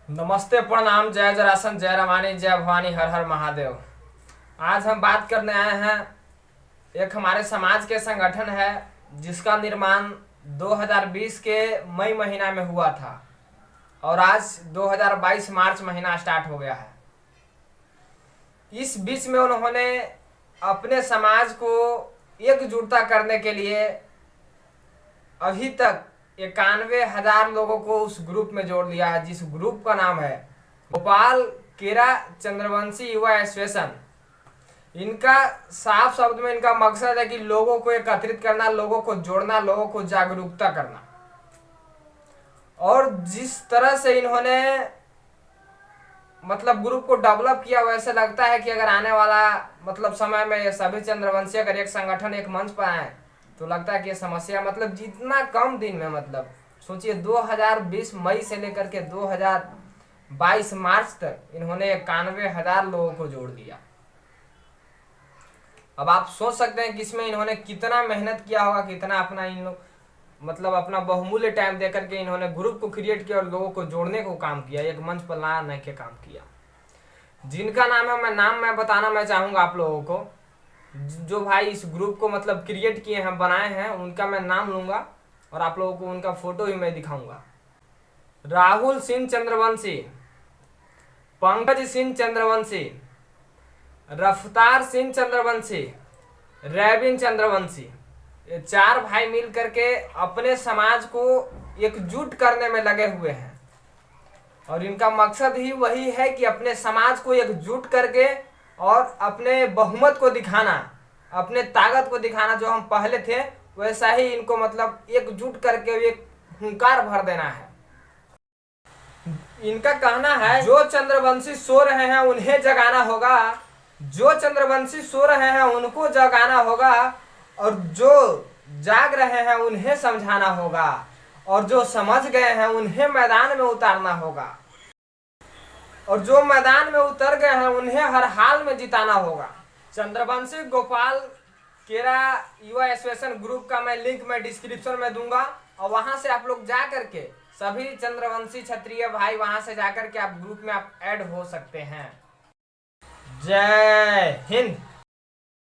नमस्ते, प्रणाम, जय जरासन, जय रमानी, जय भवानी, हर हर महादेव। आज हम बात करने आए हैं, एक हमारे समाज के संगठन है जिसका निर्माण 2020 के मई महीना में हुआ था और आज 2022 मार्च महीना स्टार्ट हो गया है। इस बीच में उन्होंने अपने समाज को एकजुटता करने के लिए अभी तक 91,000 लोगों को उस ग्रुप में जोड़ लिया है, जिस ग्रुप का नाम है गोपाल केरा चंद्रवंशी युवा एसोसिएशन। इनका साफ शब्द में इनका मकसद है कि लोगों को एकत्रित करना, लोगों को जोड़ना, लोगों को जागरूकता करना। और जिस तरह से इन्होंने ग्रुप को डेवलप किया, वैसे लगता है कि अगर आने वाला समय में ये सभी चंद्रवंशी अगर एक संगठन एक मंच पर आए तो लगता है कि ये समस्या जितना कम दिन में सोचिए 2020 मई से लेकर के 2022 मार्च तक इन्होंने 91,000 लोगों को जोड़ दिया। अब आप सोच सकते हैं कि इसमें इन्होंने कितना मेहनत किया होगा, कितना अपना इन लोग अपना बहुमूल्य टाइम देकर के इन्होंने ग्रुप को क्रिएट किया और लोगों को जोड़ने को काम किया, एक मंच पर लाने के काम किया। जिनका नाम है, मैं बताना मैं चाहूंगा आप लोगों को। जो भाई इस ग्रुप को क्रिएट किए हैं, बनाए हैं, उनका मैं नाम लूंगा और आप लोगों को उनका फोटो भी मैं दिखाऊंगा। राहुल सिंह चंद्रवंशी, पंकज सिंह चंद्रवंशी, रफ्तार सिंह चंद्रवंशी, रेबिन चंद्रवंशी। ये 4 भाई मिल करके अपने समाज को एकजुट करने में लगे हुए हैं और इनका मकसद ही वही है कि अपने समाज को एकजुट करके और अपने बहुमत को दिखाना, अपने ताकत को दिखाना। जो हम पहले थे वैसा ही इनको एकजुट करके एक हुंकार भर देना है। इनका कहना है जो चंद्रवंशी सो रहे हैं उन्हें जगाना होगा, जो चंद्रवंशी सो रहे हैं उनको जगाना होगा, और जो जाग रहे हैं उन्हें समझाना होगा, और जो समझ गए हैं उन्हें मैदान में उतारना होगा, और जो मैदान में उतर गए हैं उन्हें हर हाल में जिताना होगा। चंद्रवंशी गोपाल केरा युवा एसोसिएशन ग्रुप का मैं लिंक में डिस्क्रिप्शन में दूंगा और वहां से आप लोग जा करके सभी चंद्रवंशी क्षत्रिय भाई वहां से जाकर के आप ग्रुप में आप ऐड हो सकते हैं। जय हिंद।